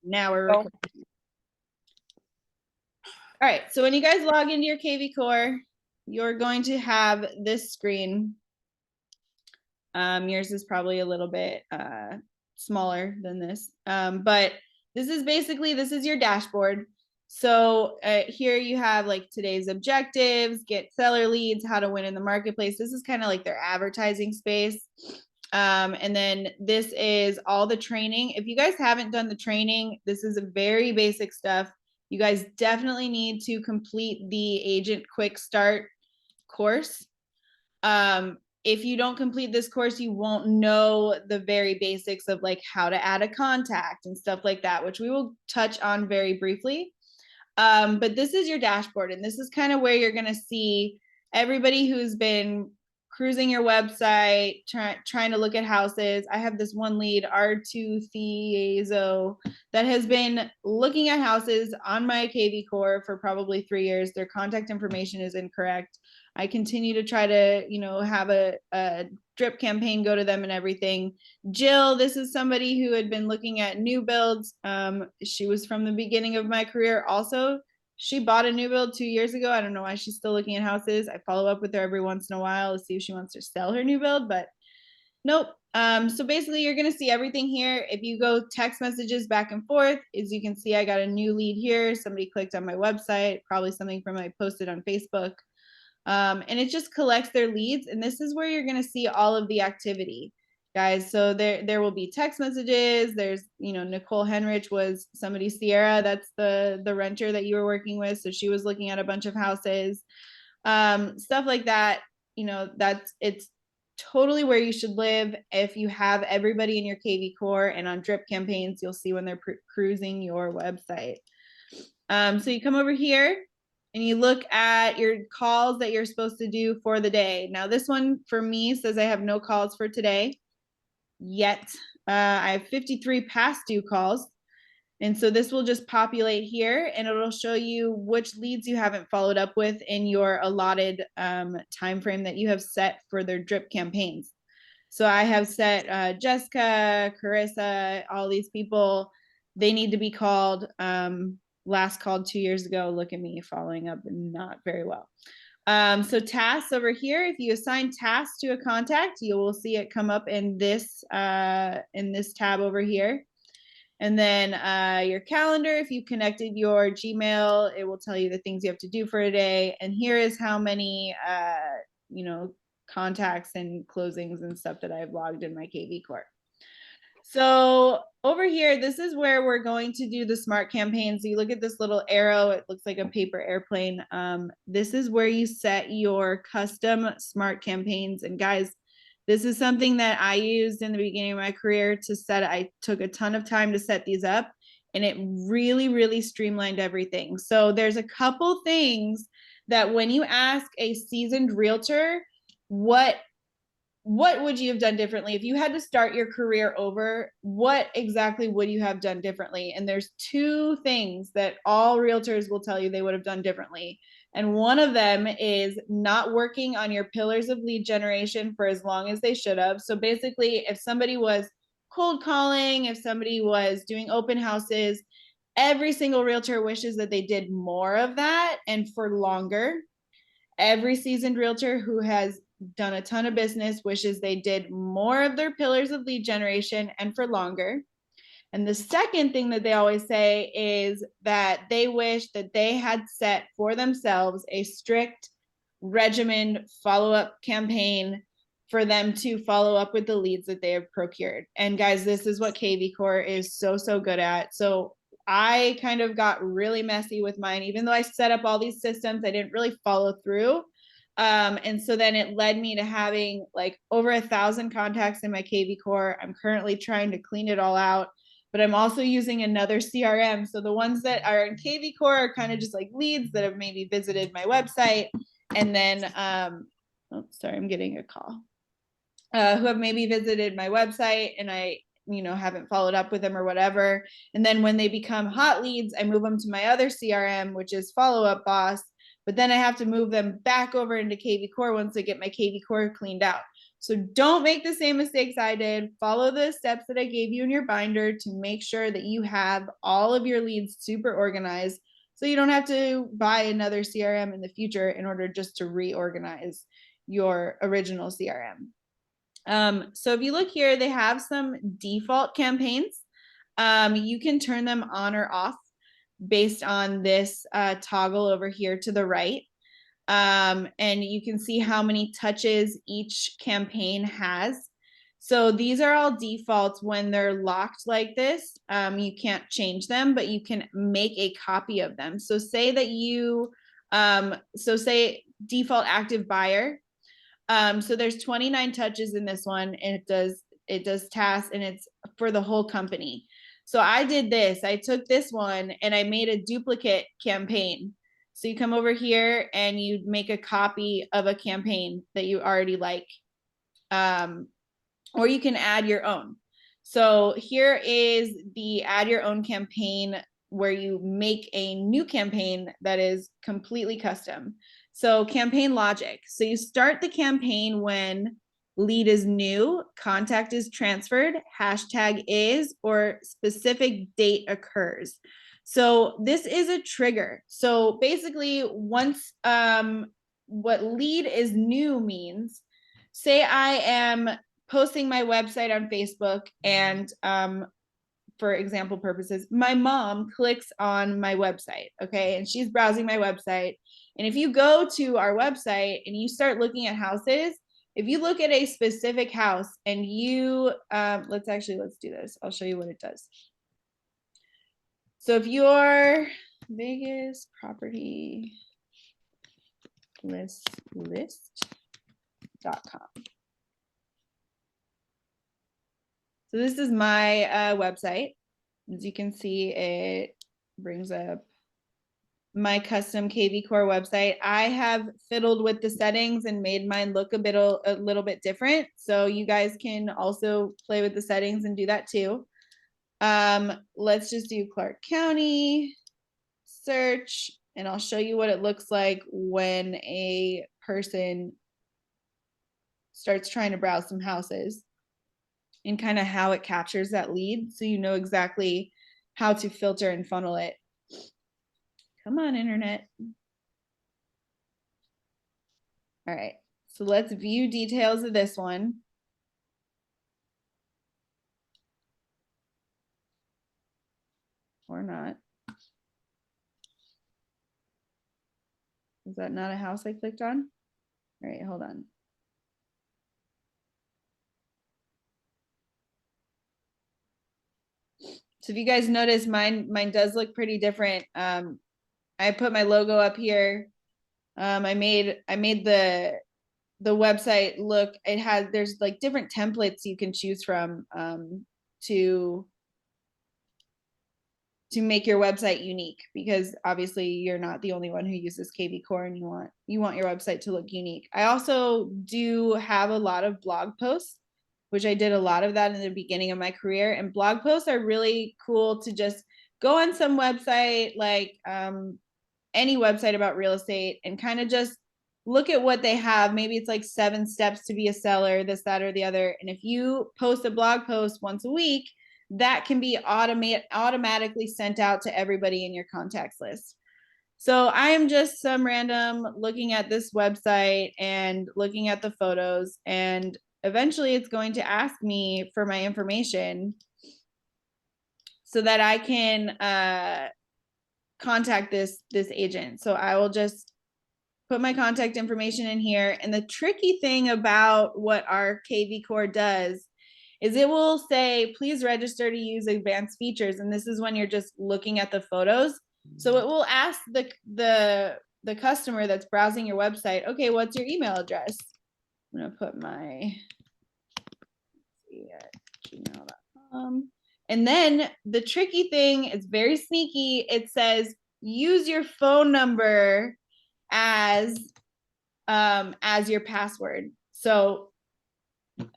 Now we're recording. All right, so when you guys log into your KVcore, you're going to have this screen. Yours is probably a little bit smaller than this, but this is your dashboard. So here you have like today's objectives, get seller leads, how to win in the marketplace. This is kind of like their advertising space. And then this is all the training. If you guys haven't done the training, this is a very basic stuff. You guys definitely need to complete the Agent Quick Start course. If you don't complete this course, you won't know the very basics of like how to add a contact and stuff like that, which we will touch on very briefly. But this is your dashboard, and this is kind of where you're going to see everybody who's been cruising your website, trying to look at houses. I have this one lead, R2 Thiezo, that has been looking at houses on my KVcore for probably 3 years. Their contact information is incorrect. I continue to try to, have a drip campaign go to them and everything. Jill, this is somebody who had been looking at new builds. She was from the beginning of my career. Also, she bought a new build 2 years ago. I don't know why she's still looking at houses. I follow up with her every once in a while to see if she wants to sell her new build, but nope. So basically you're going to see everything here. If you go text messages back and forth, as you can see, I got a new lead here. Somebody clicked on my website, probably something from I posted on Facebook. And it just collects their leads. And this is where you're going to see all of the activity, guys. So there will be text messages. There's, Nicole Henrich was somebody, Sierra, that's the renter that you were working with. So she was looking at a bunch of houses, stuff like that. It's totally where you should live. If you have everybody in your KVcore and on drip campaigns, you'll see when they're cruising your website. So you come over here and you look at your calls that you're supposed to do for the day. Now this one for me says I have no calls for today yet. I have 53 past due calls. And so this will just populate here and it'll show you which leads you haven't followed up with in your allotted time frame that you have set for their drip campaigns. So I have set Jessica, Carissa, all these people, they need to be called. Last called 2 years ago. Look at me following up not very well. So tasks over here, if you assign tasks to a contact, you will see it come up in this tab over here. And then your calendar, if you connected your Gmail, it will tell you the things you have to do for a day. And here is how many, contacts and closings and stuff that I've logged in my KVcore. So over here, this is where we're going to do the smart campaigns. So you look at this little arrow, it looks like a paper airplane. This is where you set your custom smart campaigns. And guys, this is something that I used in the beginning of my career to set. I took a ton of time to set these up and it really, really streamlined everything. So there's a couple things that when you ask a seasoned realtor, what would you have done differently? If you had to start your career over, what exactly would you have done differently? And there's two things that all realtors will tell you they would have done differently. And one of them is not working on your pillars of lead generation for as long as they should have. So basically, if somebody was cold calling, if somebody was doing open houses, every single realtor wishes that they did more of that and for longer. Every seasoned realtor who has done a ton of business wishes they did more of their pillars of lead generation and for longer. And the second thing that they always say is that they wish that they had set for themselves a strict regimen follow-up campaign for them to follow up with the leads that they have procured. And guys, this is what KVcore is so good at. So I kind of got really messy with mine. Even though I set up all these systems, I didn't really follow through. And so then it led me to having like over 1,000 contacts in my KVcore. I'm currently trying to clean it all out, but I'm also using another CRM. So the ones that are in KVcore are kind of just like leads that have maybe visited my website. And then, oh, sorry, I'm getting a call. Who have maybe visited my website and I, haven't followed up with them or whatever. And then when they become hot leads, I move them to my other CRM, which is Follow Up Boss. But then I have to move them back over into KVcore once I get my KVcore cleaned out. So don't make the same mistakes I did. Follow the steps that I gave you in your binder to make sure that you have all of your leads super organized, so you don't have to buy another CRM in the future in order just to reorganize your original CRM. So if you look here, they have some default campaigns. You can turn them on or off based on this toggle over here to the right. And you can see how many touches each campaign has. So these are all defaults. When they're locked like this, you can't change them, but you can make a copy of them. So say that you, say default active buyer. So there's 29 touches in this one, and it does tasks, and it's for the whole company. So I did this. I took this one and I made a duplicate campaign. So you come over here and you make a copy of a campaign that you already like, or you can add your own. So here is the add your own campaign, where you make a new campaign that is completely custom. So campaign logic. So you start the campaign when lead is new, contact is transferred, hashtag is, or specific date occurs. So this is a trigger. So basically, once what lead is new means, say I am posting my website on Facebook, and for example purposes, my mom clicks on my website, okay, and she's browsing my website. And if you go to our website and you start looking at houses, if you look at a specific house and you, let's do this. I'll show you what it does. So if your Vegas property list.com. So this is my website. As you can see, it brings up my custom KVcore website. I have fiddled with the settings and made mine look a little bit different. So you guys can also play with the settings and do that too. Let's just do Clark County search, and I'll show you what it looks like when a person starts trying to browse some houses, and kind of how it captures that lead, so you know exactly how to filter and funnel it. Come on, internet. All right, so let's view details of this one. Or not. Is that not a house I clicked on? All right, hold on. So if you guys notice, mine does look pretty different. I put my logo up here. I made the website look, there's like different templates you can choose from to make your website unique, because obviously you're not the only one who uses KVcore, and you want your website to look unique. I also do have a lot of blog posts, which I did a lot of that in the beginning of my career. And blog posts are really cool to just go on some website, like any website about real estate, and kind of just look at what they have. Maybe it's like 7 steps to be a seller, this, that, or the other. And if you post a blog post once a week, that can be automatically sent out to everybody in your contacts list. So I am just some random looking at this website and looking at the photos, and eventually it's going to ask me for my information so that I can contact this agent. So I will just put my contact information in here. And the tricky thing about what our KVcore does is it will say, please register to use advanced features. And this is when you're just looking at the photos. So it will ask the customer that's browsing your website, okay, what's your email address? I'm gonna put my gmail.com. And then the tricky thing is very sneaky. It says, use your phone number as your password. So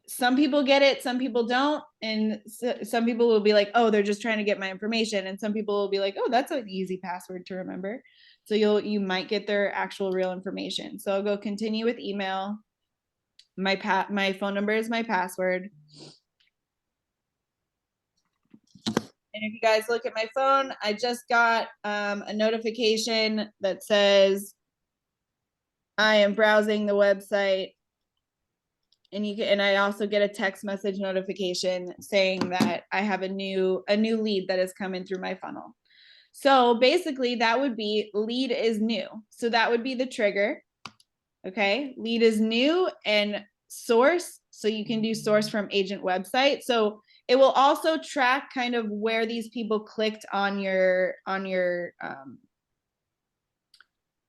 some people get it, some people don't, and some people will be like, oh, they're just trying to get my information, and some people will be like, oh, that's an easy password to remember. So you might get their actual real information. So I'll go continue with email. My phone number is my password. And if you guys look at my phone, I just got a notification that says I am browsing the website. And I also get a text message notification saying that I have a new lead that is coming through my funnel. So basically that would be lead is new. So that would be the trigger. Okay, lead is new and source. So you can do source from agent website. So it will also track kind of where these people clicked on your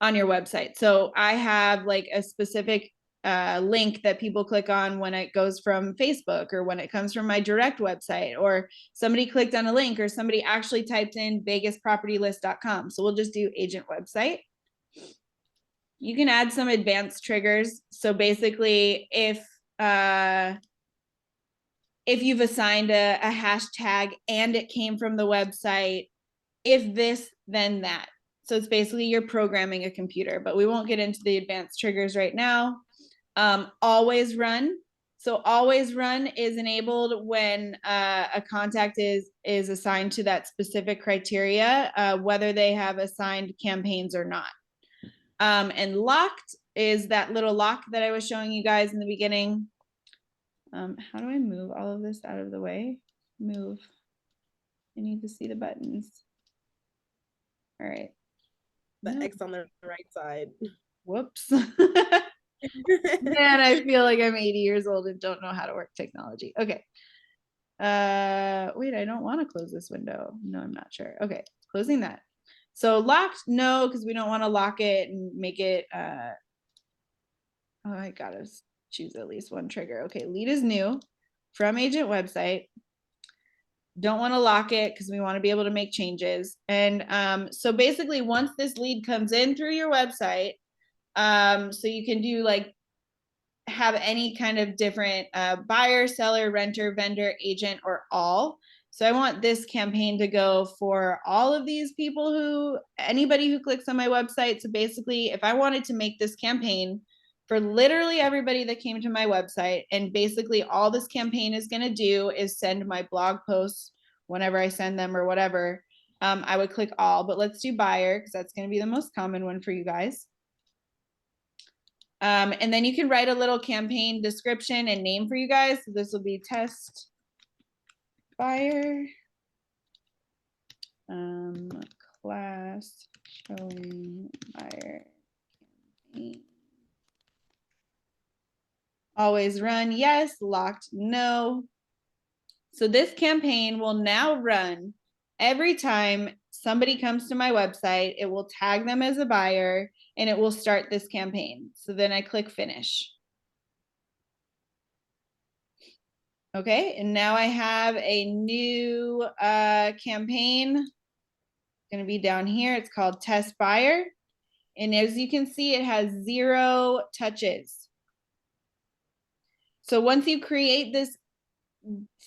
website. So I have like a specific link that people click on when it goes from Facebook or when it comes from my direct website, or somebody clicked on a link, or somebody actually typed in vegaspropertylist.com. So we'll just do agent website. You can add some advanced triggers. So basically, if you've assigned a hashtag and it came from the website, if this, then that. So it's basically you're programming a computer, but we won't get into the advanced triggers right now. Always run. So always run is enabled when a contact is assigned to that specific criteria, whether they have assigned campaigns or not. And locked is that little lock that I was showing you guys in the beginning. How do I move all of this out of the way? Move. I need to see the buttons. All right. The X on the right side. Whoops. Man, I feel like I'm 80 years old and don't know how to work technology. Okay. Wait, I don't want to close this window. No, I'm not sure. Okay, closing that. So locked, no, because we don't want to lock it and make it, oh, I gotta choose at least one trigger. Okay, lead is new from agent website. Don't want to lock it because we want to be able to make changes. And so basically once this lead comes in through your website, so you can do like have any kind of different buyer, seller, renter, vendor, agent, or all. So I want this campaign to go for all of these people anybody who clicks on my website. So basically, if I wanted to make this campaign for literally everybody that came to my website, and basically all this campaign is going to do is send my blog posts whenever I send them or whatever, I would click all. But let's do buyer because that's going to be the most common one for you guys. And then you can write a little campaign description and name for you guys. So this will be test buyer class showing buyer campaign. Always run, yes. Locked, no. So this campaign will now run every time somebody comes to my website. It will tag them as a buyer and it will start this campaign. So then I click finish. Okay, and now I have a new campaign. It's going to be down here. It's called Test Buyer. And as you can see, it has 0 touches. So once you create this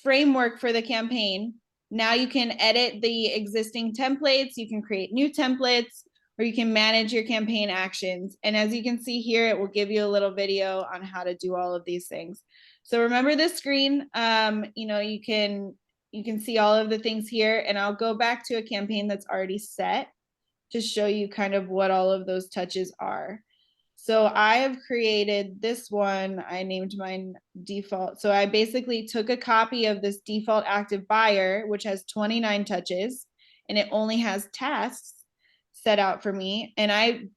framework for the campaign, now you can edit the existing templates. You can create new templates, or you can manage your campaign actions. And as you can see here, it will give you a little video on how to do all of these things. So remember this screen, you can see all of the things here, and I'll go back to a campaign that's already set to show you kind of what all of those touches are. So I have created this one. I named mine default. So I basically took a copy of this default active buyer, which has 29 touches, and it only has tasks set out for me. And I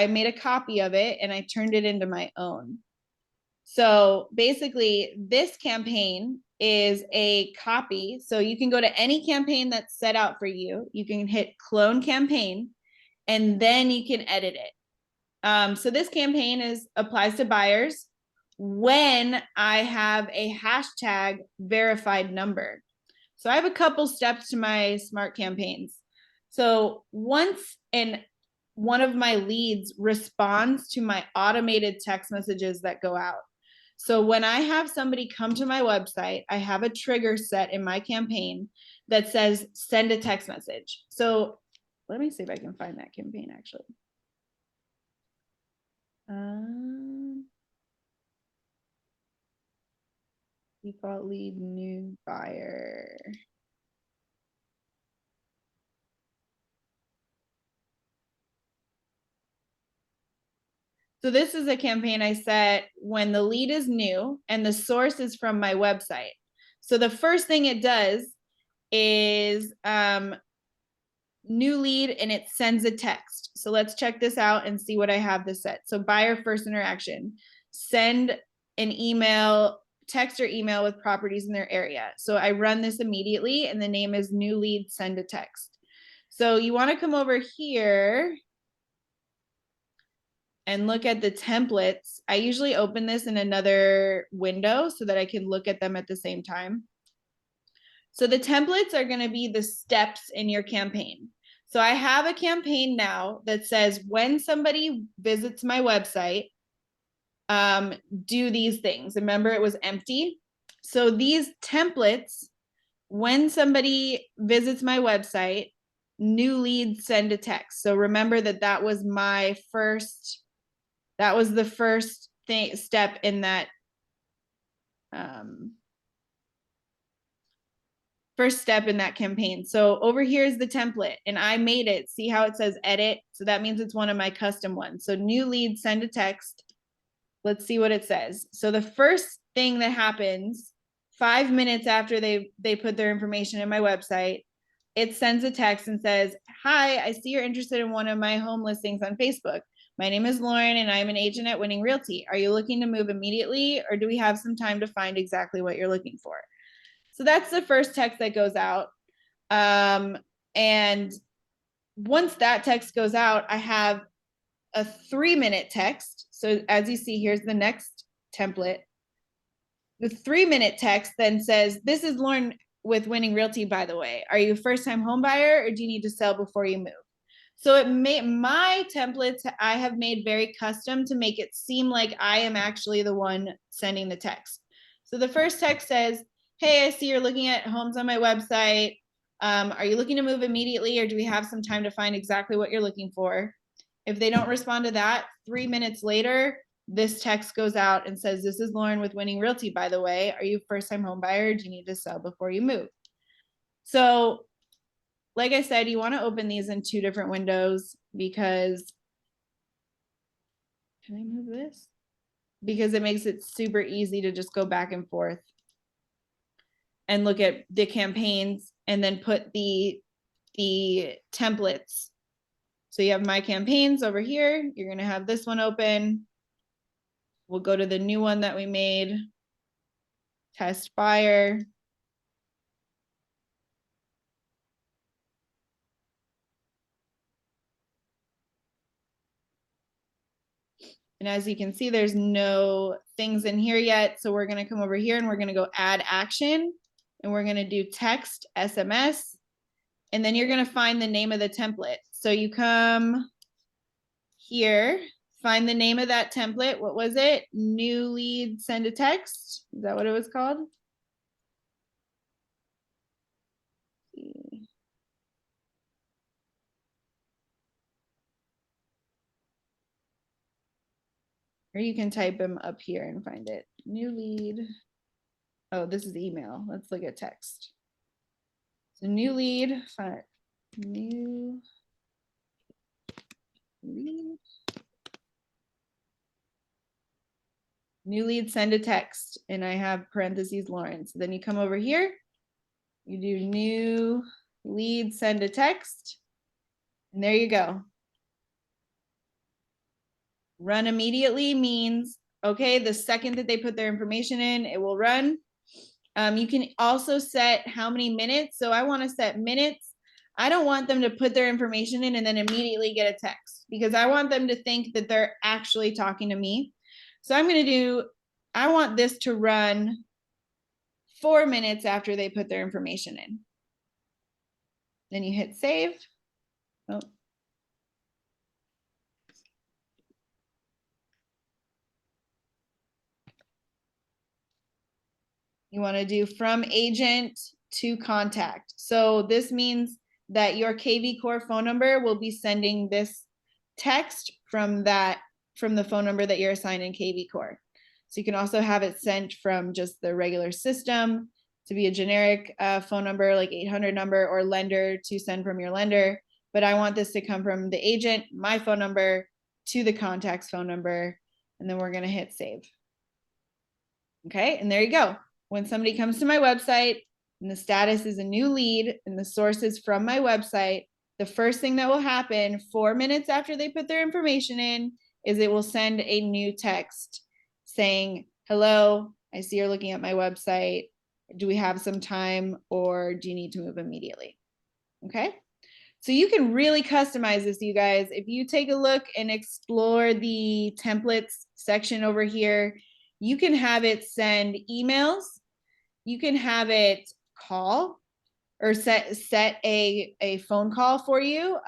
made a copy of it and I turned it into my own. So basically this campaign is a copy. So you can go to any campaign that's set out for you. You can hit clone campaign and then you can edit it. So this campaign applies to buyers when I have a hashtag verified number. So I have a couple steps to my smart campaigns. So once one of my leads responds to my automated text messages that go out. So when I have somebody come to my website, I have a trigger set in my campaign that says send a text message. So let me see if I can find that campaign actually. Default lead, new buyer. So this is a campaign I set when the lead is new and the source is from my website. So the first thing it does is new lead and it sends a text. So let's check this out and see what I have this set. So buyer first interaction, send an email, text or email with properties in their area. So I run this immediately and the name is new lead, send a text. So you want to come over here and look at the templates. I usually open this in another window so that I can look at them at the same time. So the templates are going to be the steps in your campaign. So I have a campaign now that says when somebody visits my website, do these things. Remember, it was empty. So these templates, when somebody visits my website, new lead, send a text. So remember that was my first, that was the first step in that first step in that campaign. So over here is the template and I made it. See how it says edit? So that means it's one of my custom ones. So new lead, send a text. Let's see what it says. So the first thing that happens 5 minutes after they put their information in my website, it sends a text and says, hi, I see you're interested in one of my home listings on Facebook. My name is Lauren and I'm an agent at Winning Realty. Are you looking to move immediately or do we have some time to find exactly what you're looking for? So that's the first text that goes out. And once that text goes out, I have a 3-minute text. So as you see, here's the next template. The 3-minute text then says, this is Lauren with Winning Realty, by the way. Are you a first-time home buyer or do you need to sell before you move? So it made my templates I have made very custom to make it seem like I am actually the one sending the text. So the first text says, hey, I see you're looking at homes on my website. Are you looking to move immediately or do we have some time to find exactly what you're looking for? If they don't respond to that, 3 minutes later, this text goes out and says, this is Lauren with Winning Realty, by the way. Are you a first-time home buyer? Do you need to sell before you move? So like I said, you want to open these in 2 different windows because, can I move this? Because it makes it super easy to just go back and forth and look at the campaigns and then put the templates. So you have my campaigns over here. You're going to have this one open. We'll go to the new one that we made. Test buyer. And as you can see, there's no things in here yet. So we're going to come over here and we're going to go add action. And we're going to do text, SMS. And then you're going to find the name of the template. So you come here, find the name of that template. What was it? New lead, send a text. Is that what it was called? Or you can type them up here and find it. New lead. Oh, this is email. Let's look at text. So new lead, new lead. New lead, send a text. And I have parentheses Lauren. So then you come over here, you do new lead, send a text. And there you go. Run immediately means, okay, the second that they put their information in, it will run. You can also set how many minutes. So I want to set minutes. I don't want them to put their information in and then immediately get a text because I want them to think that they're actually talking to me. So I'm going to do, I want this to run 4 minutes after they put their information in. Then you hit save. Oh. You want to do from agent to contact. So this means that your KVcore phone number will be sending this text from the phone number that you're assigned in KVcore. So you can also have it sent from just the regular system to be a generic phone number, like 800 number, or lender to send from your lender. But I want this to come from the agent, my phone number, to the contact's phone number, and then we're gonna hit save. Okay, and there you go. When somebody comes to my website and the status is a new lead and the source is from my website, the first thing that will happen 4 minutes after they put their information in is it will send a new text saying, hello, I see you're looking at my website. Do we have some time, or do you need to move immediately? Okay. So you can really customize this, you guys. If you take a look and explore the templates section over here, you can have it send emails. You can have it call or set a phone call for you.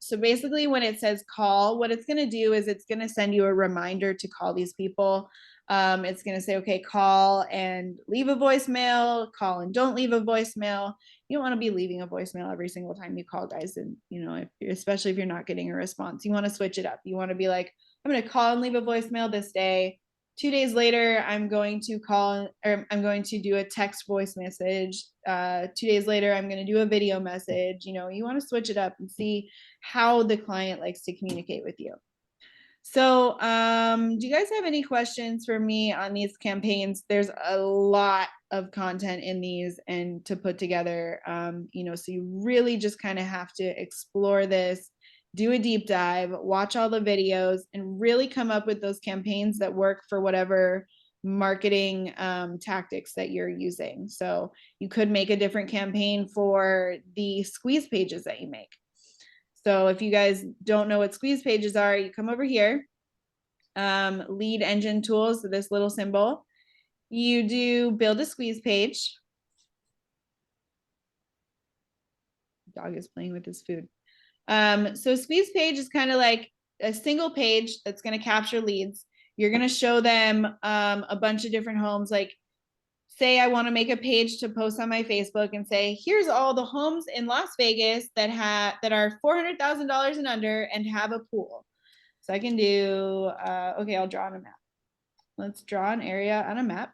So basically when it says call, what it's gonna do is it's gonna send you a reminder to call these people. It's gonna say, okay, call and leave a voicemail, call and don't leave a voicemail. You don't wanna be leaving a voicemail every single time you call, guys. And especially if you're not getting a response, you wanna switch it up. You wanna be like, I'm gonna call and leave a voicemail this day. 2 days later, I'm going to call, or I'm going to do a text voice message. 2 days later, I'm going to do a video message. You want to switch it up and see how the client likes to communicate with you. So do you guys have any questions for me on these campaigns? There's a lot of content in these and to put together, so you really just kind of have to explore this, do a deep dive, watch all the videos, and really come up with those campaigns that work for whatever marketing tactics that you're using. So you could make a different campaign for the squeeze pages that you make. So if you guys don't know what squeeze pages are, you come over here, lead engine tools, so this little symbol. You do build a squeeze page. Dog is playing with his food. So squeeze page is kind of like a single page that's going to capture leads. You're going to show them a bunch of different homes. Like, say I want to make a page to post on my Facebook and say, here's all the homes in Las Vegas that are $400,000 and under and have a pool. So I can do, okay, I'll draw on a map. Let's draw an area on a map.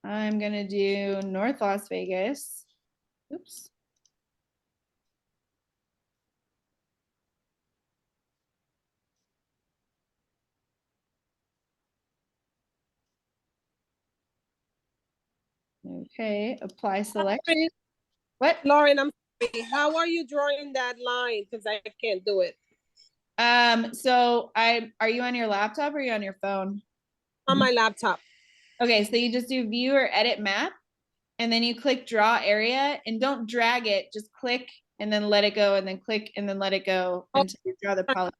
I'm going to do North Las Vegas. Oops. Okay, apply selection. What? Lauren, I'm sorry. How are you drawing that line? Because I can't do it. So are you on your laptop or are you on your phone? On my laptop. Okay, so you just do view or edit map, and then you click draw area, and don't drag it, just click and then let it go, and then click and then let it go until you draw the polygon.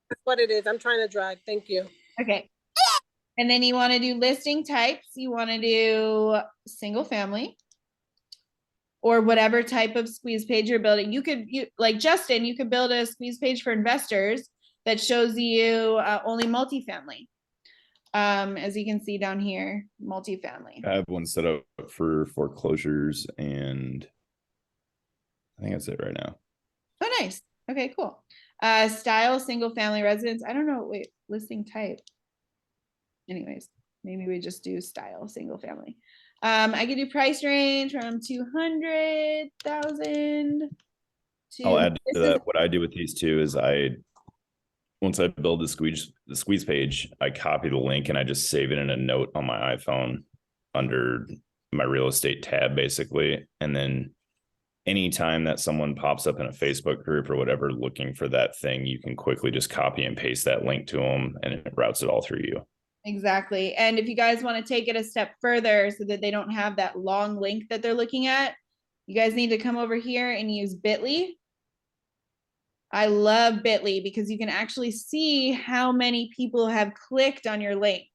That's what it is. I'm trying to drag. Thank you. Okay. And then you want to do listing types. You want to do single family or whatever type of squeeze page you're building. Like Justin, you could build a squeeze page for investors that shows you only multifamily. As you can see down here, multifamily. I have one set up for foreclosures, and I think that's it right now. Oh, nice. Okay, cool. Style, single family residence. I don't know. Wait, listing type. Anyways, maybe we just do style, single family. I could do price range from 200,000 to. I'll add to that. What I do with these two is once I build the squeeze page, I copy the link and I just save it in a note on my iPhone under my real estate tab, basically. And then anytime that someone pops up in a Facebook group or whatever looking for that thing, you can quickly just copy and paste that link to them, and it routes it all through you. Exactly. And if you guys want to take it a step further so that they don't have that long link that they're looking at, you guys need to come over here and use Bitly. I love Bitly because you can actually see how many people have clicked on your link.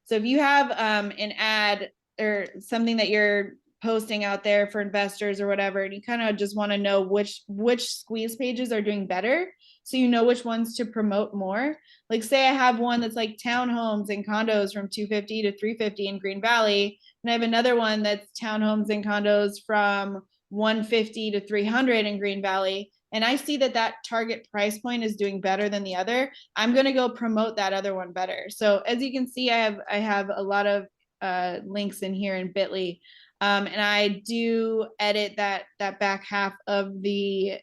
So if you have an ad or something that you're posting out there for investors or whatever, and you kind of just want to know which squeeze pages are doing better, so you know which ones to promote more. Like, say I have one that's like townhomes and condos from 250 to 350 in Green Valley, and I have another one that's townhomes and condos from 150 to 300 in Green Valley, and I see that that target price point is doing better than the other, I'm going to go promote that other one better. So as you can see, I have a lot of links in here in Bitly, and I do edit that back half of the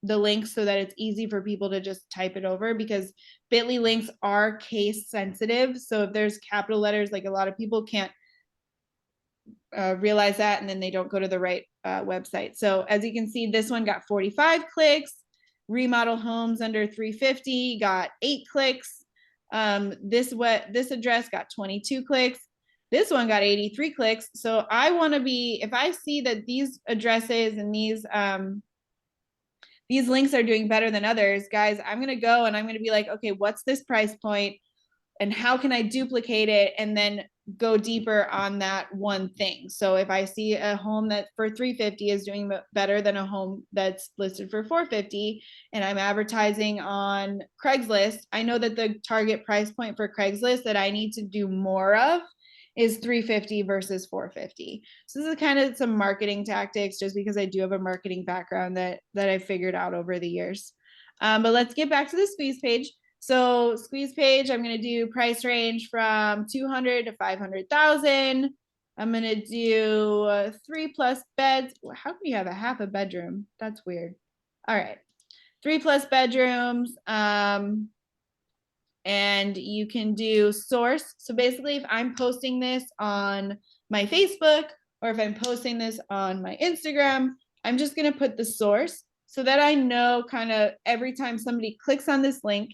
link so that it's easy for people to just type it over, because Bitly links are case sensitive. So if there's capital letters, like a lot of people can't realize that, and then they don't go to the right website. So as you can see, this one got 45 clicks. Remodel homes under 350 got 8 clicks. This address got 22 clicks. This one got 83 clicks. So I want to be, if I see that these addresses and these links are doing better than others, guys, I'm going to go and I'm going to be like, okay, what's this price point and how can I duplicate it, and then go deeper on that one thing. So if I see a home that for 350 is doing better than a home that's listed for 450, and I'm advertising on Craigslist, I know that the target price point for Craigslist that I need to do more of is 350 versus 450. So this is kind of some marketing tactics, just because I do have a marketing background that I figured out over the years. But let's get back to the squeeze page. So squeeze page, I'm going to do price range from 200 to 500,000. I'm going to do 3+ beds. How can you have a half a bedroom? That's weird. All right. 3+ bedrooms. And you can do source. So basically, if I'm posting this on my Facebook, or if I'm posting this on my Instagram, I'm just going to put the source so that I know kind of every time somebody clicks on this link,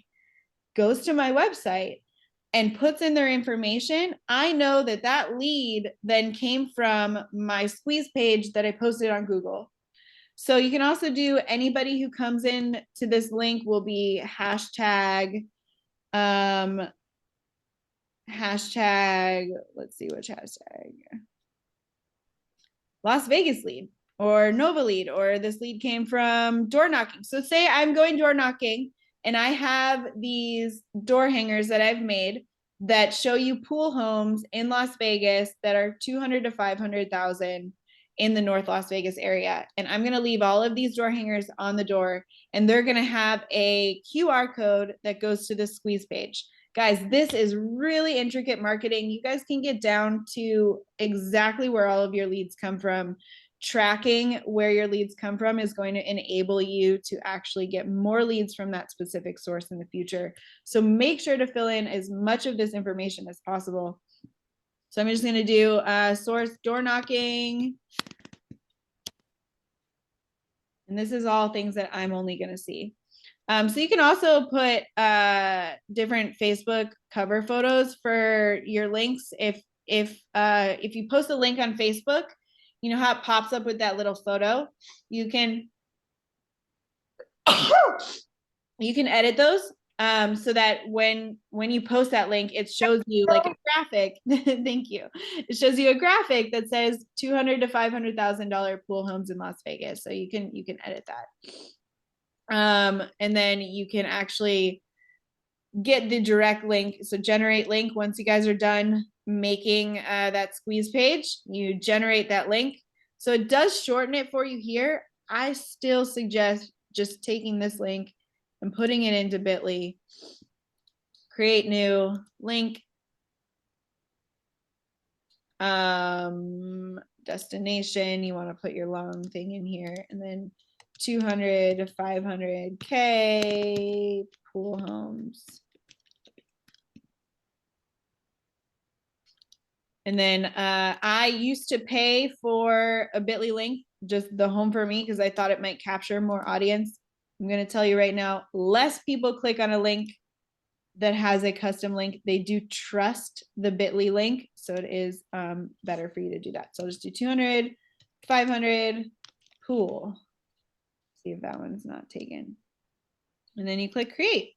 goes to my website and puts in their information, I know that that lead then came from my squeeze page that I posted on Google. So you can also do anybody who comes in to this link will be hashtag, let's see which hashtag, Las Vegas lead or Nova lead, or this lead came from door knocking. So say I'm going door knocking and I have these door hangers that I've made that show you pool homes in Las Vegas that are 200 to 500,000 in the North Las Vegas area. And I'm going to leave all of these door hangers on the door, and they're going to have a QR code that goes to the squeeze page. Guys, this is really intricate marketing. You guys can get down to exactly where all of your leads come from. Tracking where your leads come from is going to enable you to actually get more leads from that specific source in the future. So make sure to fill in as much of this information as possible. So I'm just going to do source door knocking. And this is all things that I'm only going to see. So you can also put different Facebook cover photos for your links. If you post a link on Facebook, you know how it pops up with that little photo. You can edit those so that when you post that link, it shows you like a graphic. Thank you. It shows you a graphic that says $200,000 to $500,000 pool homes in Las Vegas. So you can edit that. And then you can actually get the direct link. So generate link. Once you guys are done making that squeeze page, you generate that link. So it does shorten it for you here. I still suggest just taking this link and putting it into Bitly, create new link, destination, you want to put your long thing in here, and then 200 to 500K pool homes. And then I used to pay for a Bitly link, just the home for me, because I thought it might capture more audience. I'm going to tell you right now, less people click on a link that has a custom link. They do trust the Bitly link. So it is better for you to do that. So I'll just do 200, 500, pool. See if that one's not taken. And then you click create.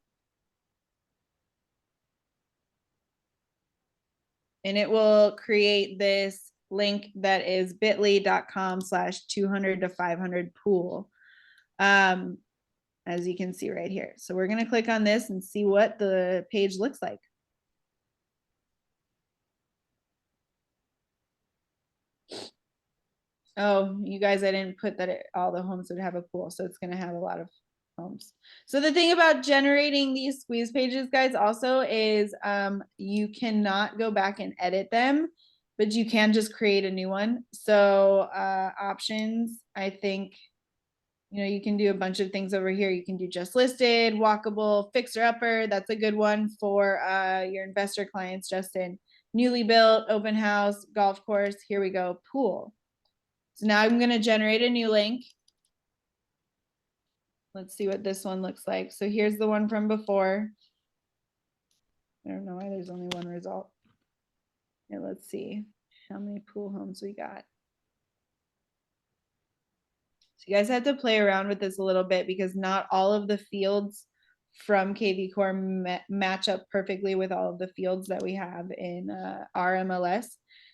And it will create this link that is bit.ly.com/200 to 500 pool. As you can see right here. So we're going to click on this and see what the page looks like. Oh, you guys, I didn't put that all the homes would have a pool, so it's gonna have a lot of homes. So the thing about generating these squeeze pages, guys, also is you cannot go back and edit them, but you can just create a new one. So options, I think, you know, you can do a bunch of things over here. You can do just listed, walkable, fixer upper. That's a good one for your investor clients, Justin. Newly built, open house, golf course. Here we go, pool. So now I'm going to generate a new link. Let's see what this one looks like. So here's the one from before. I don't know why there's only one result. Yeah, let's see how many pool homes we got. So you guys have to play around with this a little bit because not all of the fields from KVcore match up perfectly with all of the fields that we have in our MLS.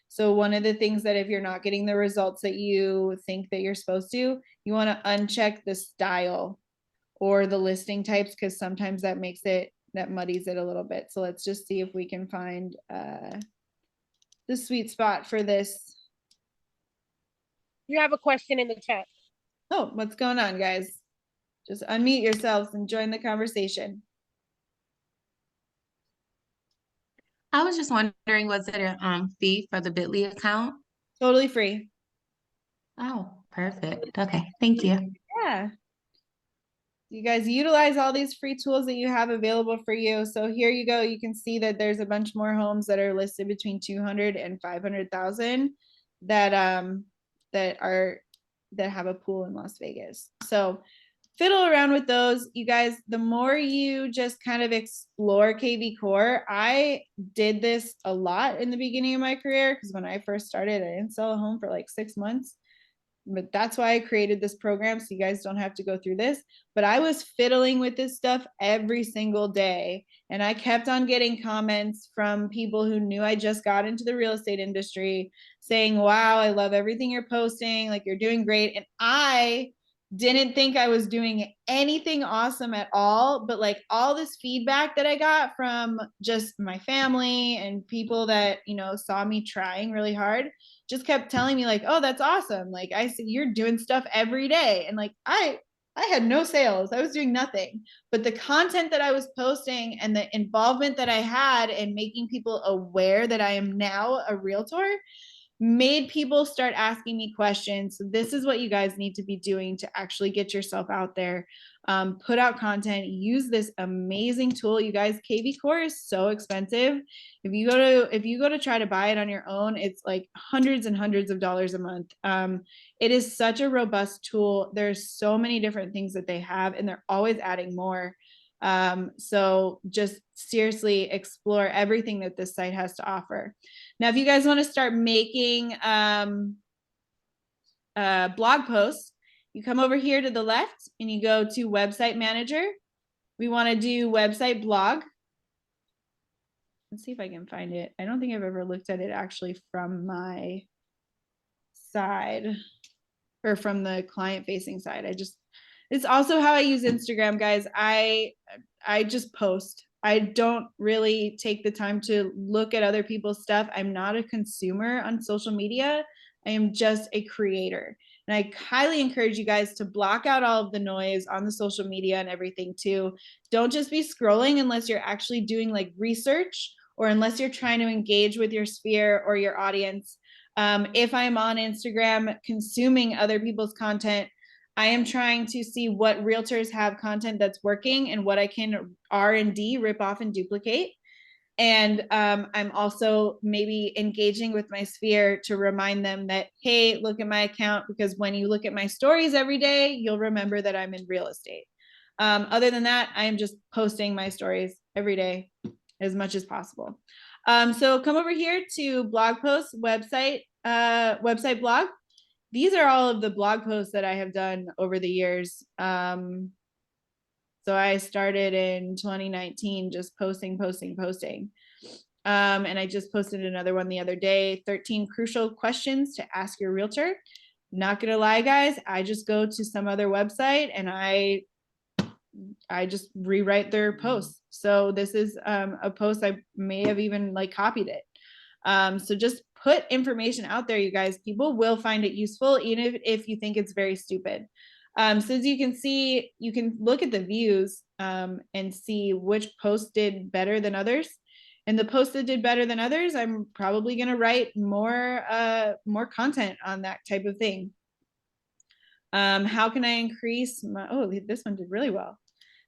So one of the things that if you're not getting the results that you think that you're supposed to, you want to uncheck the style or the listing types, because sometimes that makes it, that muddies it a little bit. So let's just see if we can find the sweet spot for this. You have a question in the chat. Oh, what's going on, guys? Just unmute yourselves and join the conversation. I was just wondering, was it a fee for the Bitly account? Totally free. Oh, perfect. Okay, thank you. Yeah. You guys utilize all these free tools that you have available for you. So here you go. You can see that there's a bunch more homes that are listed between 200 and 500,000 that that have a pool in Las Vegas. So fiddle around with those, you guys. The more you just kind of explore KVcore, I did this a lot in the beginning of my career because when I first started, I didn't sell a home for like 6 months. But that's why I created this program, so you guys don't have to go through this. But I was fiddling with this stuff every single day, and I kept on getting comments from people who knew I just got into the real estate industry saying, wow, I love everything you're posting, like you're doing great. And I didn't think I was doing anything awesome at all, but like all this feedback that I got from just my family and people that, you know, saw me trying really hard just kept telling me like, oh, that's awesome. Like I said, you're doing stuff every day. And like, I had no sales. I was doing nothing, but the content that I was posting and the involvement that I had in making people aware that I am now a realtor made people start asking me questions. So this is what you guys need to be doing to actually get yourself out there. Put out content, use this amazing tool. You guys, KVcore is so expensive. If you go to try to buy it on your own, it's like hundreds and hundreds of dollars a month. It is such a robust tool. There's so many different things that they have, and they're always adding more. So just seriously explore everything that this site has to offer. Now, if you guys want to start making blog posts, you come over here to the left and you go to website manager. We want to do website blog. Let's see if I can find it. I don't think I've ever looked at it actually from my side or from the client facing side. It's also how I use Instagram, guys. I just post. I don't really take the time to look at other people's stuff. I'm not a consumer on social media. I am just a creator. And I highly encourage you guys to block out all of the noise on the social media and everything too. Don't just be scrolling unless you're actually doing like research or unless you're trying to engage with your sphere or your audience. If I'm on Instagram consuming other people's content, I am trying to see what realtors have content that's working and what I can R&D, rip off and duplicate. And I'm also maybe engaging with my sphere to remind them that, hey, look at my account, because when you look at my stories every day, you'll remember that I'm in real estate. Other than that, I am just posting my stories every day as much as possible. So come over here to blog posts, website blog. These are all of the blog posts that I have done over the years. So I started in 2019, just posting. And I just posted another one the other day, 13 crucial questions to ask your realtor. Not gonna lie, guys, I just go to some other website and I just rewrite their posts. So this is a post I may have even like copied it. So just put information out there, you guys. People will find it useful, even if you think it's very stupid. So as you can see, you can look at the views and see which post did better than others. And the post that did better than others, I'm probably going to write more content on that type of thing. How can I increase my, oh, this one did really well.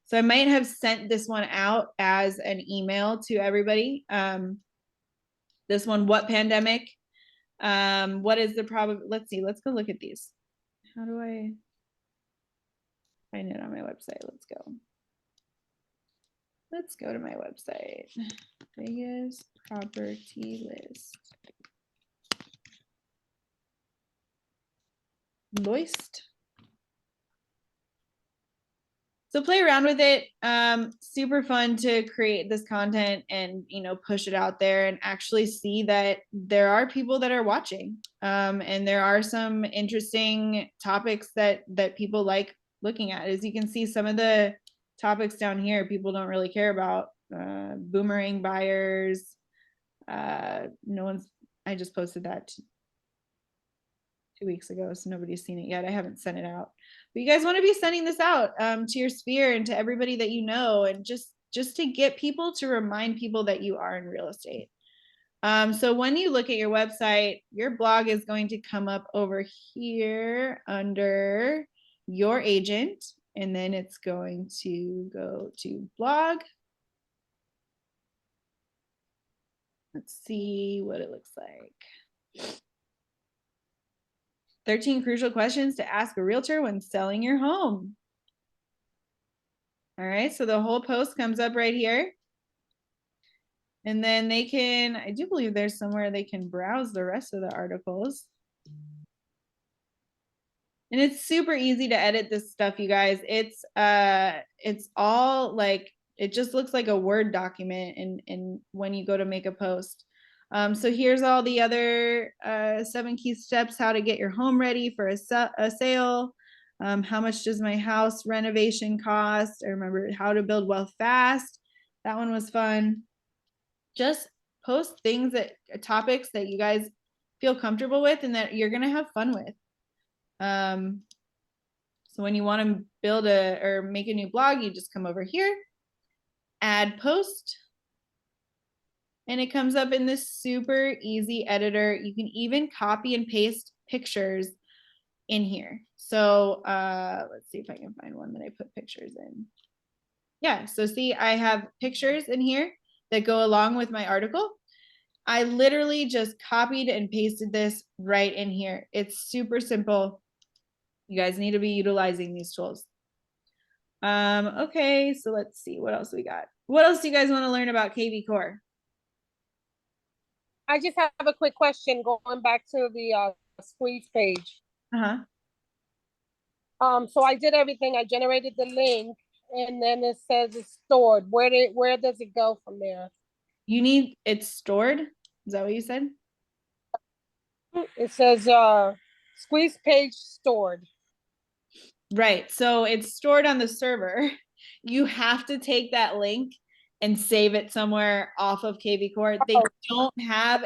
So I might have sent this one out as an email to everybody. This one, what pandemic? What is the problem? Let's see, let's go look at these. How do I find it on my website? Let's go. Let's go to my website. Vegas property list. Loist. So play around with it. Super fun to create this content and, you know, push it out there and actually see that there are people that are watching. And there are some interesting topics that people like looking at. As you can see, some of the topics down here, people don't really care about. Boomerang buyers. No one's, I just posted that 2 weeks ago, so nobody's seen it yet. I haven't sent it out. But you guys want to be sending this out to your sphere and to everybody that you know, and just to get people to remind people that you are in real estate. So when you look at your website, your blog is going to come up over here under your agent, and then it's going to go to blog. Let's see what it looks like. 13 crucial questions to ask a realtor when selling your home. All right, so the whole post comes up right here. And then they can, I do believe there's somewhere they can browse the rest of the articles. And it's super easy to edit this stuff, you guys. It's all like, it just looks like a Word document and when you go to make a post. So here's all the other 7 key steps, how to get your home ready for a sale. How much does my house renovation cost? I remember how to build wealth fast. That one was fun. Just post things topics that you guys feel comfortable with and that you're going to have fun with. So when you want to build or make a new blog, you just come over here, add post. And it comes up in this super easy editor. You can even copy and paste pictures in here. So let's see if I can find one that I put pictures in. Yeah, so see, I have pictures in here that go along with my article. I literally just copied and pasted this right in here. It's super simple. You guys need to be utilizing these tools. Okay, so let's see what else we got. What else do you guys want to learn about KVcore? I just have a quick question going back to the squeeze page. Uh-huh. So I did everything. I generated the link, and then it says it's stored. Where does it go from there? You need it's stored. Is that what you said? It says squeeze page stored. Right. So it's stored on the server. You have to take that link and save it somewhere off of KVcore. They don't have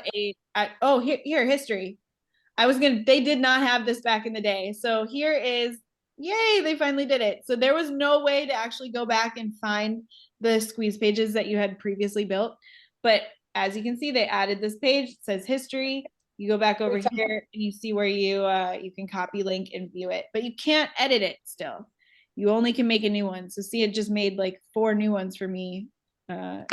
oh, here, history. They did not have this back in the day. So here is, yay, they finally did it. So there was no way to actually go back and find the squeeze pages that you had previously built. But as you can see, they added this page. It says history. You go back over here and you see where you can copy link and view it, but you can't edit it still. You only can make a new one. So see, it just made like 4 new ones for me. Yeah,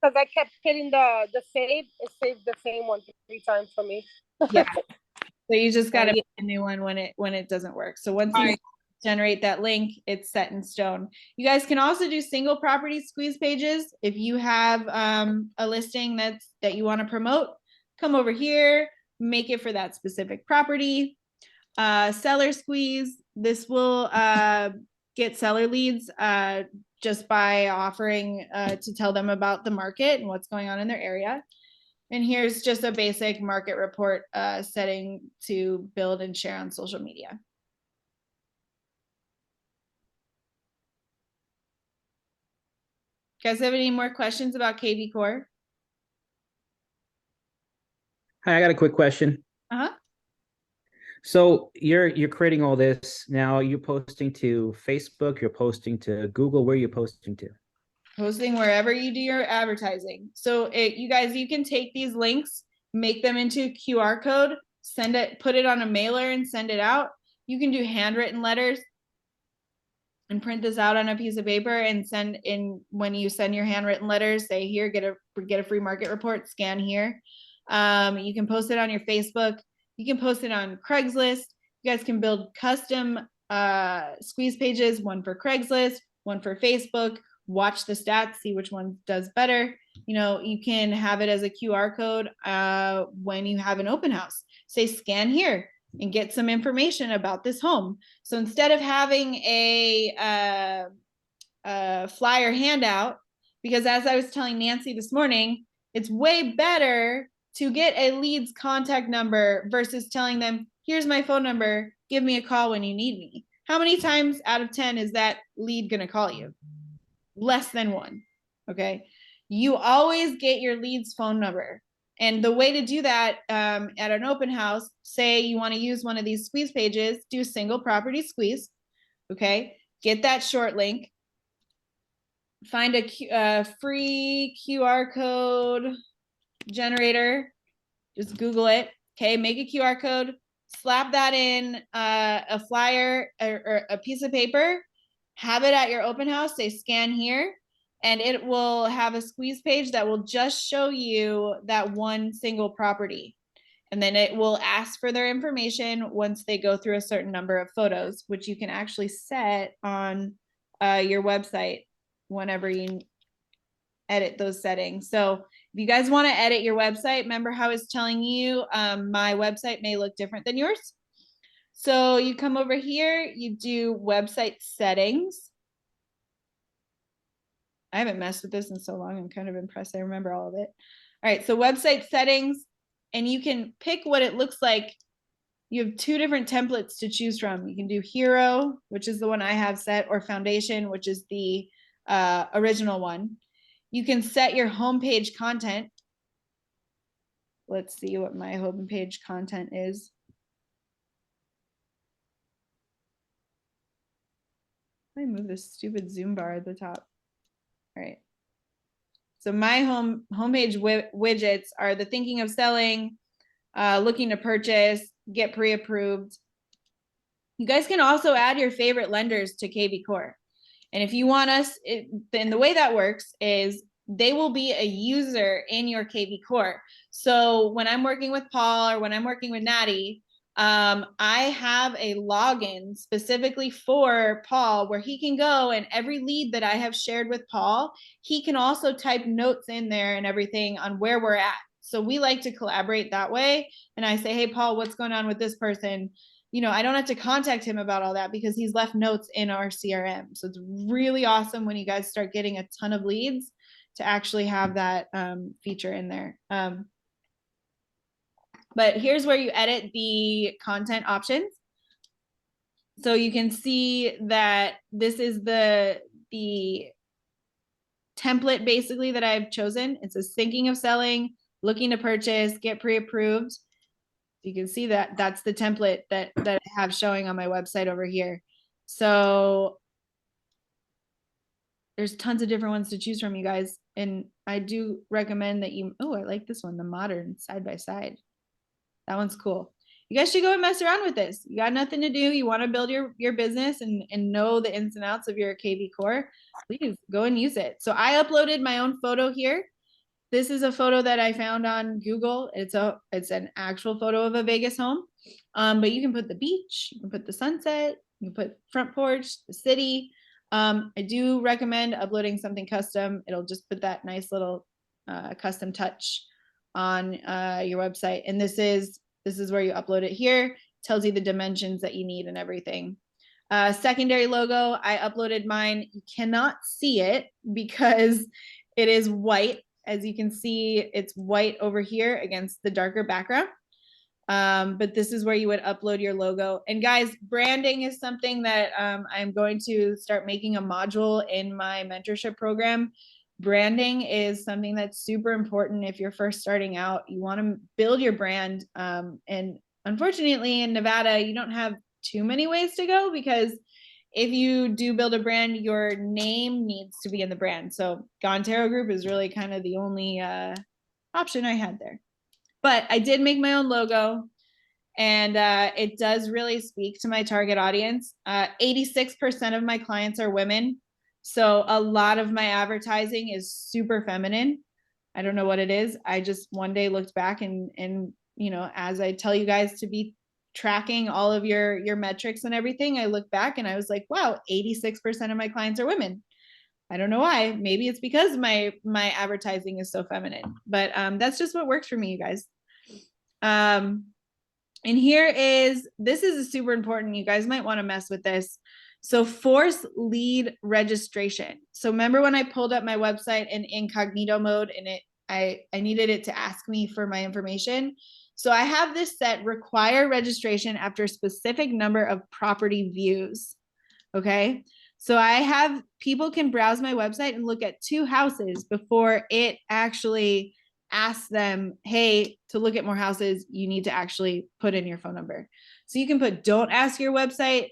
because I kept hitting the save. It saved the same one 3 times for me. Yeah. So you just got to make a new one when it doesn't work. So once you generate that link, it's set in stone. You guys can also do single property squeeze pages. If you have a listing that you want to promote, come over here, make it for that specific property. Seller squeeze. This will get seller leads just by offering to tell them about the market and what's going on in their area. And here's just a basic market report setting to build and share on social media. You guys have any more questions about KVcore? Hi, I got a quick question. Uh-huh. So you're creating all this now. You're posting to Facebook. You're posting to Google. Where are you posting to? Posting wherever you do your advertising. So you guys, you can take these links, make them into a QR code, send it, put it on a mailer and send it out. You can do handwritten letters and print this out on a piece of paper and send in. When you send your handwritten letters, say here, get a free market report, scan here. You can post it on your Facebook. You can post it on Craigslist. You guys can build custom squeeze pages, one for Craigslist, one for Facebook. Watch the stats, see which one does better. You know, you can have it as a QR code when you have an open house. Say scan here and get some information about this home. So instead of having a flyer handout, because as I was telling Nancy this morning, it's way better to get a lead's contact number versus telling them, here's my phone number, give me a call when you need me. How many times out of 10 is that lead going to call you? Less than one. Okay. You always get your lead's phone number. And the way to do that at an open house, say you want to use one of these squeeze pages, do single property squeeze. Okay. Get that short link. Find a free QR code generator. Just Google it. Okay. Make a QR code, slap that in a flyer or a piece of paper, have it at your open house, say scan here, and it will have a squeeze page that will just show you that one single property. And then it will ask for their information once they go through a certain number of photos, which you can actually set on your website whenever you edit those settings. So if you guys want to edit your website, remember how I was telling you, my website may look different than yours. So you come over here, you do website settings. I haven't messed with this in so long. I'm kind of impressed. I remember all of it. All right. So website settings, and you can pick what it looks like. You have two different templates to choose from. You can do hero, which is the one I have set, or foundation, which is the original one. You can set your homepage content. Let's see what my homepage content is. I move this stupid Zoom bar at the top. All right. So my homepage widgets are the thinking of selling, looking to purchase, get pre-approved. You guys can also add your favorite lenders to KVcore. And if you want us, then the way that works is they will be a user in your KVcore. So when I'm working with Paul or when I'm working with Natty, I have a login specifically for Paul where he can go, and every lead that I have shared with Paul, he can also type notes in there and everything on where we're at. So we like to collaborate that way. And I say, hey, Paul, what's going on with this person? You know, I don't have to contact him about all that because he's left notes in our CRM. So it's really awesome when you guys start getting a ton of leads to actually have that feature in there. But here's where you edit the content options. So you can see that this is the template basically that I've chosen. It says thinking of selling, looking to purchase, get pre-approved. You can see that that's the template that I have showing on my website over here. So there's tons of different ones to choose from, you guys. And I do recommend that you, oh, I like this one, the modern side by side. That one's cool. You guys should go and mess around with this. You got nothing to do. You want to build your business and know the ins and outs of your KVcore. Please go and use it. So I uploaded my own photo here. This is a photo that I found on Google. It's an actual photo of a Vegas home. But you can put the beach, you can put the sunset, you can put front porch, the city. I do recommend uploading something custom. It'll just put that nice little custom touch on your website. And this is where you upload it here. Tells you the dimensions that you need and everything. Secondary logo, I uploaded mine. You cannot see it because it is white. As you can see, it's white over here against the darker background. But this is where you would upload your logo. And guys, branding is something that I'm going to start making a module in my mentorship program. branding is something that's super important if you're first starting out. You want to build your brand. And unfortunately in Nevada, you don't have too many ways to go, because if you do build a brand, your name needs to be in the brand. So Gontero Group is really kind of the only option I had there. But I did make my own logo, and it does really speak to my target audience. 86% of my clients are women. So a lot of my advertising is super feminine. I don't know what it is. I just one day looked back and you know, as I tell you guys to be tracking all of your metrics and everything, I look back and I was like, wow, 86% of my clients are women. I don't know why. Maybe it's because my advertising is so feminine, but that's just what works for me, you guys. And this is super important. You guys might want to mess with this. So force lead registration. So remember when I pulled up my website in incognito mode and I needed it to ask me for my information. So I have this set: require registration after a specific number of property views. Okay. So I have people can browse my website and look at 2 houses before it actually asks them, hey, to look at more houses, you need to actually put in your phone number. So you can put, don't ask website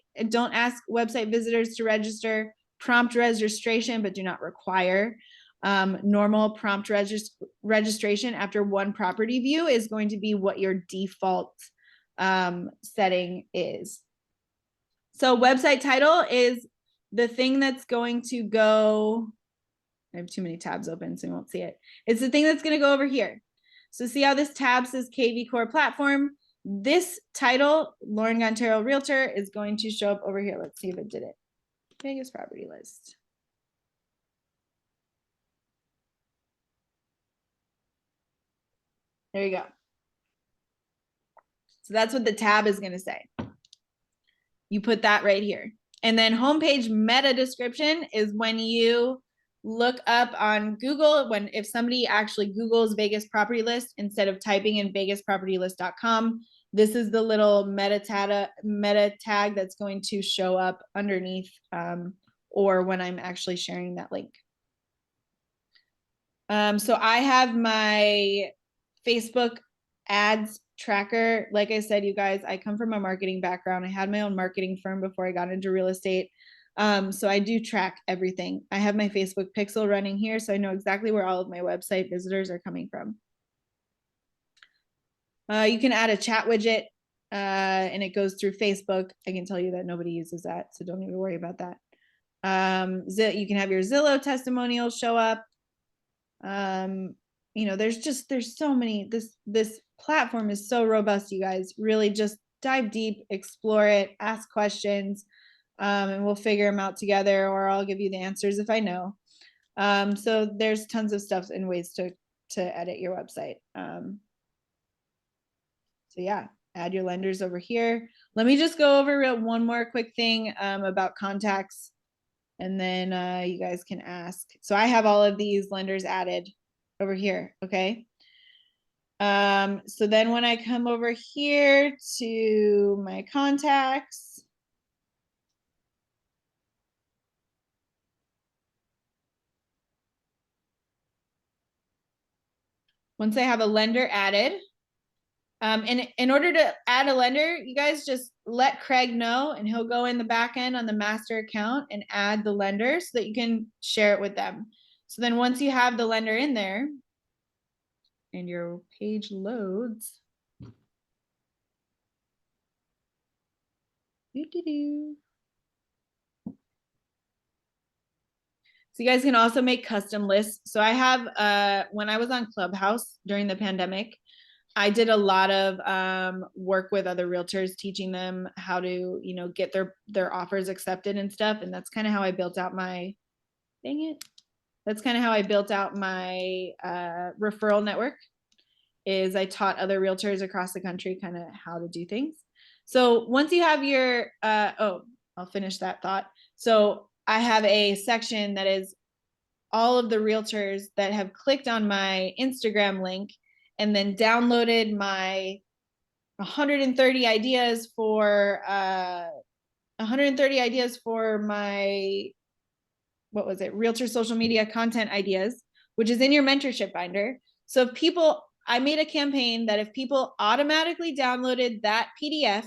visitors to register, prompt registration, but do not require. Normal prompt registration after 1 property view is going to be what your default setting is. So website title is the thing that's going to go, I have too many tabs open, so you won't see it. It's the thing that's going to go over here. So see how this tab says KVcore platform? This title, Lauren Gontero Realtor, is going to show up over here. Let's see if it did it. Vegas property list. There you go. So that's what the tab is going to say. You put that right here. And then homepage meta description is when you look up on Google, if somebody actually Googles Vegas property list instead of typing in vegaspropertylist.com, this is the little meta tag that's going to show up underneath or when I'm actually sharing that link. So I have my Facebook ads tracker. Like I said, you guys, I come from a marketing background. I had my own marketing firm before I got into real estate. So I do track everything. I have my Facebook pixel running here, so I know exactly where all of my website visitors are coming from. You can add a chat widget and it goes through Facebook. I can tell you that nobody uses that, so don't even worry about that. You can have your Zillow testimonials show up. You know, there's so many, this platform is so robust, you guys. Really just dive deep, explore it, ask questions, and we'll figure them out together, or I'll give you the answers if I know. So there's tons of stuff and ways to edit your website. So yeah, add your lenders over here. Let me just go over one more quick thing about contacts, and then you guys can ask. So I have all of these lenders added over here, okay? So then when I come over here to my contacts, once I have a lender added, and in order to add a lender, you guys just let Craig know and he'll go in the back end on the master account and add the lender so that you can share it with them. So then once you have the lender in there and your page loads, so you guys can also make custom lists. So I have, when I was on Clubhouse during the pandemic, I did a lot of work with other realtors, teaching them how to, you know, get their offers accepted and stuff. And that's kind of how I built out my, that's kind of how I built out my referral network, is I taught other realtors across the country kind of how to do things. So once you have your, I'll finish that thought. So I have a section that is all of the realtors that have clicked on my Instagram link and then downloaded my 130 ideas for my what was it? Realtor social media content ideas, which is in your mentorship binder. So if people, I made a campaign that if people automatically downloaded that PDF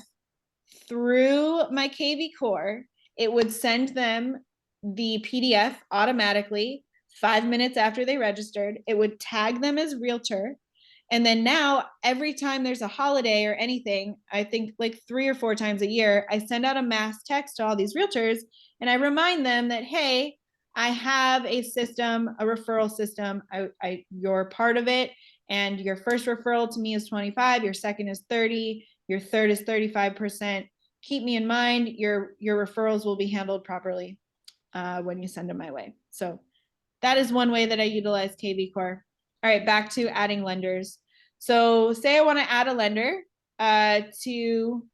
through my KVcore, it would send them the PDF automatically 5 minutes after they registered. It would tag them as Realtor. And then now every time there's a holiday or anything, I think like 3 or 4 times a year, I send out a mass text to all these realtors and I remind them that, hey, I have a system, a referral system. You're part of it. And your first referral to me is 25, your second is 30, your third is 35%. Keep me in mind, your referrals will be handled properly when you send them my way. So that is one way that I utilize KVcore. All right, back to adding lenders. So say I want to add a lender to,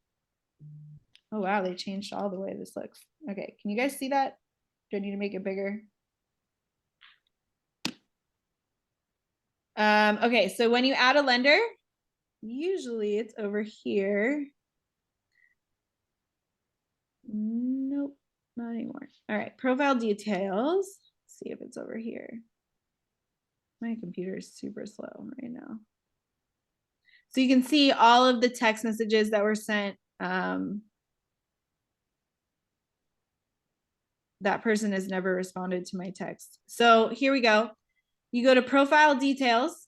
oh wow, they changed all the way this looks. Okay, can you guys see that? Do I need to make it bigger? Okay, so when you add a lender, usually it's over here. Nope, not anymore. All right, profile details. Let's see if it's over here. My computer is super slow right now. So you can see all of the text messages that were sent. That person has never responded to my text. So here we go. You go to profile details.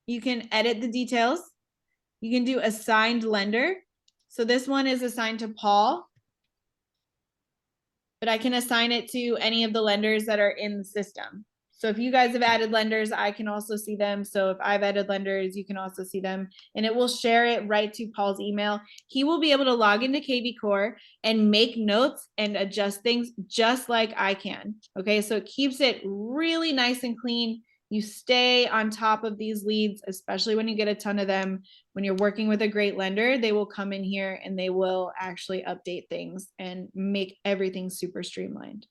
You can edit the details. You can do assigned lender. So this one is assigned to Paul, but I can assign it to any of the lenders that are in the system. So if you guys have added lenders, I can also see them. So if I've added lenders, you can also see them, and it will share it right to Paul's email. He will be able to log into KVcore and make notes and adjust things just like I can. Okay, so it keeps it really nice and clean. You stay on top of these leads, especially when you get a ton of them. When you're working with a great lender, they will come in here and they will actually update things and make everything super streamlined.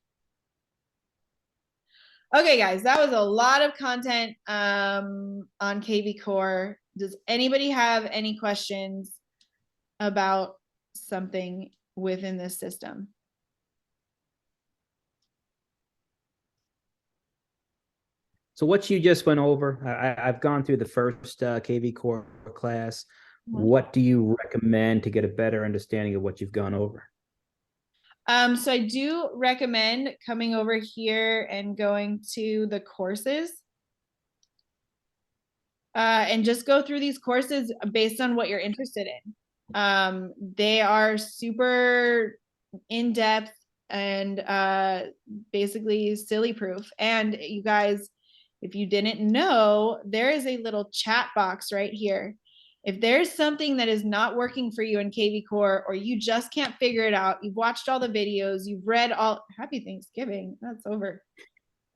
Okay, guys, that was a lot of content on KVcore. Does anybody have any questions about something within this system? So what you just went over, I've gone through the first KVcore class. What do you recommend to get a better understanding of what you've gone over? So I do recommend coming over here and going to the courses. And just go through these courses based on what you're interested in. They are super in-depth and basically silly proof. And you guys, if you didn't know, there is a little chat box right here. If there's something that is not working for you in KVcore, or you just can't figure it out, you've watched all the videos, you've read all, happy Thanksgiving, that's over.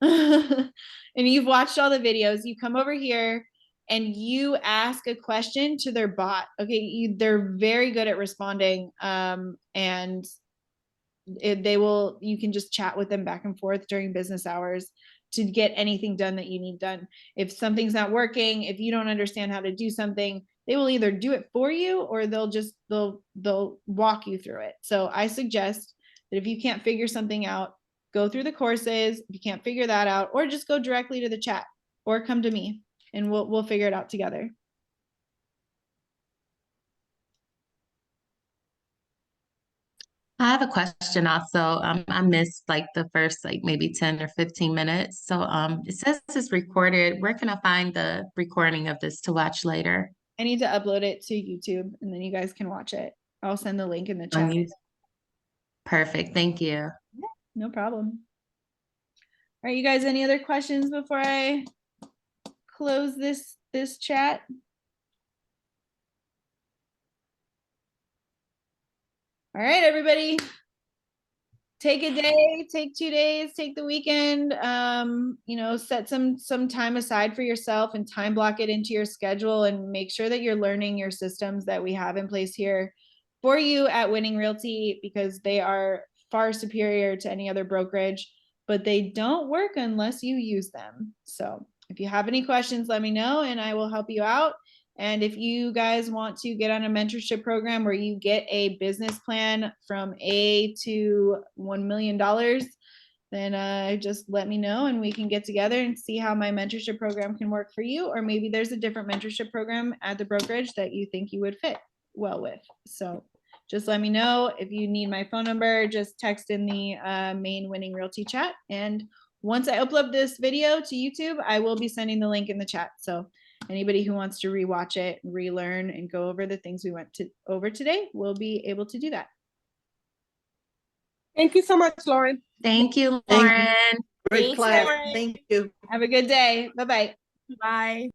And you've watched all the videos, you come over here and you ask a question to their bot. Okay, they're very good at responding, and you can just chat with them back and forth during business hours to get anything done that you need done. If something's not working, if you don't understand how to do something, they will either do it for you or they'll walk you through it. So I suggest that if you can't figure something out, go through the courses. If you can't figure that out, or just go directly to the chat or come to me and we'll figure it out together. I have a question also. I missed like the first like maybe 10 or 15 minutes. So it says it's recorded. Where can I find the recording of this to watch later? I need to upload it to YouTube and then you guys can watch it. I'll send the link in the chat. Perfect. Thank you. Yeah, no problem. All right, you guys, any other questions before I close this chat? All right, everybody. Take a day, take 2 days, take the weekend, set some time aside for yourself and time block it into your schedule and make sure that you're learning your systems that we have in place here for you at Winning Realty, because they are far superior to any other brokerage, but they don't work unless you use them. So if you have any questions, let me know and I will help you out. And if you guys want to get on a mentorship program where you get a business plan from A to $1 million, then just let me know and we can get together and see how my mentorship program can work for you. Or maybe there's a different mentorship program at the brokerage that you think you would fit well with. So just let me know. If you need my phone number, just text in the main Winning Realty chat. And once I upload this video to YouTube, I will be sending the link in the chat. So anybody who wants to rewatch it, relearn, and go over the things we went over today will be able to do that. Thank you so much, Lauren. Thank you, Thank you. Lauren. Great Thanks, class. Lauren. Thank you. Have a good day. Bye-bye. Bye.